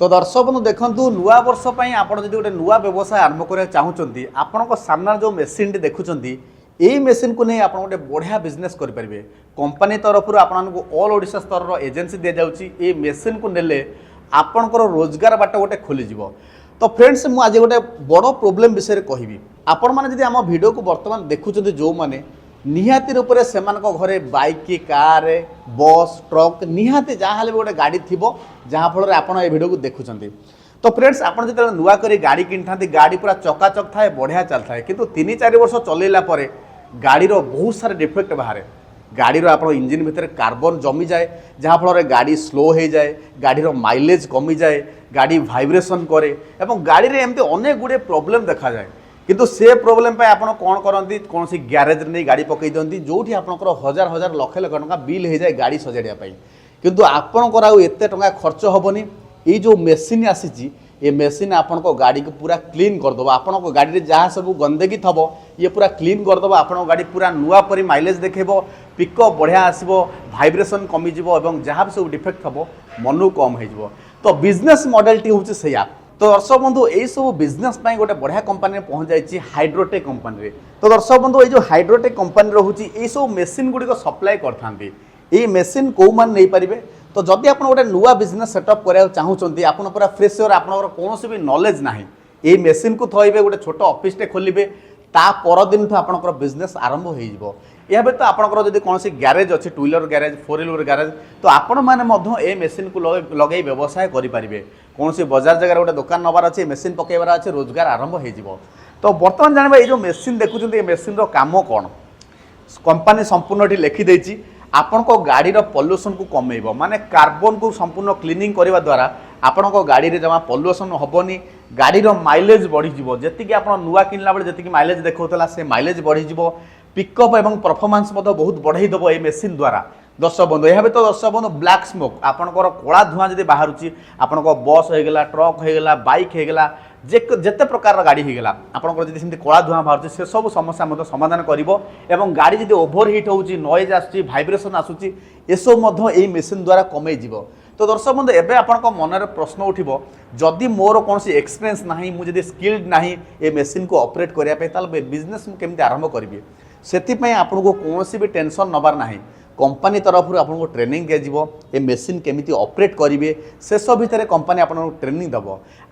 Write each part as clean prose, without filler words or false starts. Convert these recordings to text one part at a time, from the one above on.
तो दर्शक बंधु देखु नुआ वर्ष आप गोटे नुआ व्यवसाय आरंभ करने चाहते आपण सामना जो मेसीन देखुं यही मेसीन को नहीं आप गोटे बढ़िया बिजनेस करेंगे। कंपनी तरफ आपको ऑल ओडिशा स्तर एजेंसी दि जाऊँगी मेसीन को नेले आपणकर रोजगार बाट गोटे खोलीज। तो फ्रेंड्स मुझे गोटे बड़ प्रोब्लेम विषय कहबी आपण मैंने आम वीडियो को बर्तमान देखुं जो मैंने निहाती रूप से घरे बाइक कार बस ट्रक निहाती जहाँ भी गोटे गाड़ी थी जहाँफल आपड़ ये वीडियो को देखुं। तो फ्रेंड्स आप जो नुआ कर गाड़ी किनी था गाड़ी पूरा चकाचक थाए बढ़िया चल थाए किंतु 3-4 वर्ष चलैला गाड़ी बहुत सारे डिफेक्ट बाहर गाड़ी आप इंजिन भितर कार्बन जमी जाए जहाँफल गाड़ी स्लो हो जाए गाड़ी माइलेज कमी जाए गाड़ी भाइब्रेशन करे एवं गाड़ी में एमती अनेक गुड़े प्रोब्लेम देखा जाए किंतु से प्रोब्लेम पे आपण कौन करती कौन सी ग्यारेज नहीं गाड़ी पकई दिखती जोटी आपंकर हजार हजार लक्ष लक्ष टका बिल हो जाए गाड़ी सजाड़ापी किंतु आपंकर आते टका खर्च हेनी ये जो मेसीन आसी ये मेसीन आपण गाड़ी को पूरा क्लीन करदेव आपण गाड़ी में जहाँ सब गंदगी थब ये पूरा क्लीन करदेव आपण गाड़ी पूरा नुआ परी माइलेज देखेब पिकअप बढ़िया आसब भाइब्रेशन कमिज और जहाँ भी सब डिफेक्ट थब मनु कम हो। तो बिजनेस मॉडल हूँ से तो दर्शक बंधु यही सब बिजनेस गोटे बढ़िया कंपनी में पहुँच जाइए हाइड्रोटेक कंपनी। तो दर्शक बंधु ये जो हाइड्रोटेक कंपनी रोचे ये सब मेसीन गुड़िक सप्लाय करते मेसीन कौ मैंने नहीं पारे। तो जदि आप गोटे नुआ बिजनेस सेटअप करने चाहते आप पूरा फ्रेश आपंकर कौन भी नॉलेज ना ये मेसीन को थोड़े गोटे छोट ऑफिस खोलिए ता परदिन आपंकर बिजनेस आरंभ हो या तो आपंकर जब कौन ग्यारेज अच्छे 2 व्हीलर ग्यारेज 4 व्हीलर ग्यारेज तो आपण मैंने मेसीन को लगे व्यवसाय करेंगे कौन सी बाजार जगह गोटे दुकान नबार अच्छे मेसीन पकईबार अच्छे रोजगार आरंभ हो। तो बर्तमान जानवा ये जो मेसीन देखुं ये मेसीन काम कौन कंपनी संपूर्ण लिखिदे आपण को गाड़ी पॉल्यूशन को कमेब माने कार्बन को संपूर्ण क्लीनिंग करने द्वारा आपण को गाड़ी में जमा पॉल्यूशन हेनी गाड़ी माइलेज बढ़ीज जी आप नुआ किनला बेले जी माइलेज देखा से माइलेज बढ़ीज पिकअप एवं परफॉर्मेंस बहुत बढ़ईदेव ये मेसीन द्वारा। दर्शक बंधु यह तो दर्शक बंधु ब्लैक स्मोक आपंकर कला धुआं जब बाहर आपण बस होगा ट्रक होगा बाइक होगा जेते प्रकार गाड़ी होगा आपंकर जब सेमती कला धुआं बाहर से सब समस्या समाधान कर गाड़ी जब ओभर हिट हो नॉइज आसूँ भाइब्रेशन आसूँ ये सब यही मेसीन द्वारा कमे जीव। तो दर्शक बंधु एवं आपण मनर प्रश्न उठो जदि मोर कौन एक्सपीरियंस ना मुझे स्किल्ड ना ये मेसीन को ऑपरेट करने बिजनेस केमी आरंभ करी से आपको कौन भी टेंशन नबार ना कंपनी तरफ आपको ट्रेनिंग दिज्व ये मेसीन केमी ऑपरेट करेंगे से सब भितर कंपनी आपको ट्रेनिंग देव।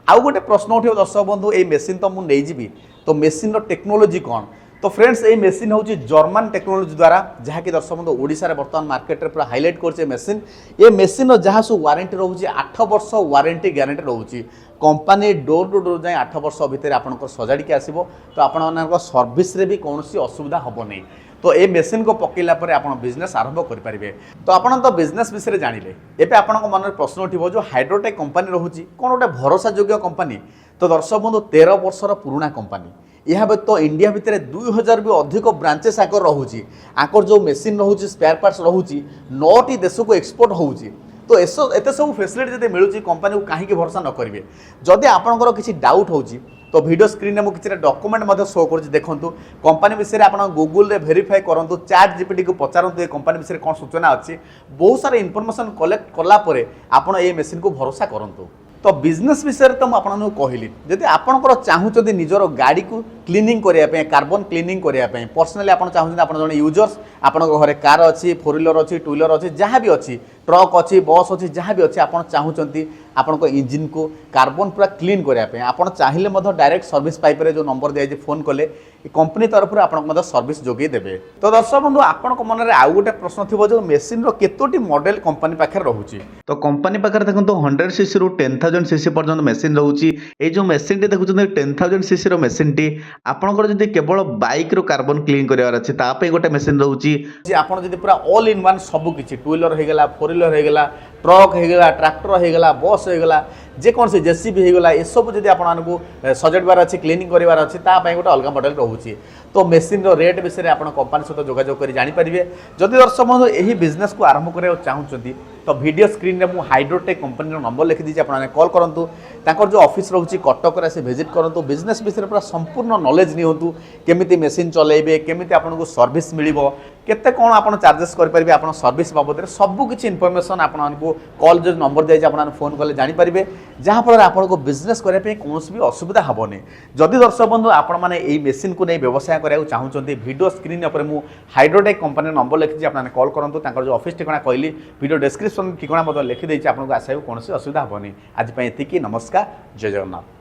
आउ गोटे प्रश्न उठे दर्शक बंधु ये मेसीन तो मुझे नहीं तो मेसीन टेक्नोलोजी कौन। तो फ्रेंड्स ये मेसीन हूँ जर्मन टेक्नोलोजी द्वारा जहाँकि दर्शक बंधु ओडिशा बर्तमान मार्केट में पूरा हाइलाइट कर मेसीन ये मेसीन जहाँ सब वारंटी रोचे 8 वर्ष वारंटी ग्यारंटी रोचे कंपनी डोर टू डोर जाए 8 वर्ष भितर आपंकर सजाड़ी आसो तो आपण सर्विस भी कौन असुविधा हम नहीं। तो ये मेसीन को पकईला आप बिजनेस आरंभ करेंगे। तो आप तो बिजनेस विषय जानिले एवं आपण मन प्रश्न उठो जो हाइड्रोटेक कंपनी रोचे कौन गोटे भरोसा योग्य कंपनी। तो दर्शक बंधु 13 वर्षर पुराना कंपनी यह तो इंडिया भितर 2000 भी अधिक ब्रांचेस आकर रोचे आकर जो मेसीन रोचे स्पेयर पार्ट्स रोचे 9टी देश को एक्सपोर्ट होची। तो एत सब फैसिलिटी जब मिलूँ कंपनी को कहीं भरोसा न करेंगे जदि आपंकर किसी डाउट हो तो वीडियो स्क्रीन में मुझे डॉक्यूमेंट शो कर देखूँ कंपनी विषय आप गूगल वेरीफाई करूँ चैट जीपीटी को पचारतु कंपनी विषय कौन सूचना अच्छी बहुत सारा इनफॉरमेशन कलेक्ट कलापर आप मेसीन को भरोसा करूँ। तो बिजनेस विषय तो मुझे कहली जदि आपंकर चाहूँगी निजर गाड़ी को क्लीनिंग करने कार्बन क्लीनिंग करने पर्सनाली आप चाहते आप जन यूजर्स आपण घरे कार अच्छी 4 व्हीलर अच्छी 2 व्हीलर अच्छी जहाँ भी अच्छी ट्रक अच्छी बस अच्छी जहाँ भी अच्छी आप चाहूँगी आपण इंजिन को कार्बन पूरा क्लीन करने आप चाहिए डायरेक्ट सर्विस पाइप जो नंबर दिए फोन कले कंपनी तरफ आपको सर्विस जोगे देवे। तो दर्शक बंधु आपण मन में आउ गोटे प्रश्न थी जो मेसीन केतोटी मॉडल कंपनी पाखे रोचे। तो कंपनी पाखे देखो 100 सीसी रु 10,000 सीसी पर्यंत मेसीन रोचे ये जो मेसीन टी देखुं 10,000 सीसी मेसीन टी आपंकर जब केवल बाइक रो कार्बन क्लीन करार अच्छे ताप गोटे मेसीन रोचे आपड़ जब पूरा ऑल इन वन सबकि 2 व्हीलर होगा 4 व्हीलर होगा ट्रक होगा ट्रैक्टर होगा बस होगा जेकोसी जेसीबी होगा ये सब जब आपको सजाड़बार अच्छे क्लीनिंग करार अच्छे गोटे अलग मॉडल रोचे। तो मेसीन रेट विषय आप कंपनी सहित जोगाजोग कर जानीपारे। जदि दर्शक बंधु यही बिजनेस को आरंभ करने चाहूँगी तो वीडियो स्क्रीन में मुझे हाइड्रोटेक कंपनी नंबर लिखिदी आपने कॉल करूँ जो ऑफिस रोचे कटक से विजिट करूँ बिजनेस विषय पूरा संपूर्ण नॉलेज नियंतु केमिति मेसीन चलेबे केमिति आपको सर्विस मिलिबो केते कौन आप चार्जेस करेंगे आप सर्विस बाबद सबकि इनफर्मेशन आपको कॉल जो नंबर दिया आप फोन कले जानीपारे जहाँफल आपको बिजनेस करने कौन भी असुविधा हेनी जदि दर्शक बंधु आपण मैंने मेसीन को नहीं व्यवसाय कराया चाहते वीडियो स्क्रीन पर मुझे हाइड्रोटेक कंपनी नंबर लिखी आपने कॉल करूँ जो ऑफिस ठिकाना कहली वीडियो डिस्क्रिप्शन ठिकाना लिखिदे आपको आसार कौन असुविधा हेनी आज ये नमस्कार जय जगन्नाथ।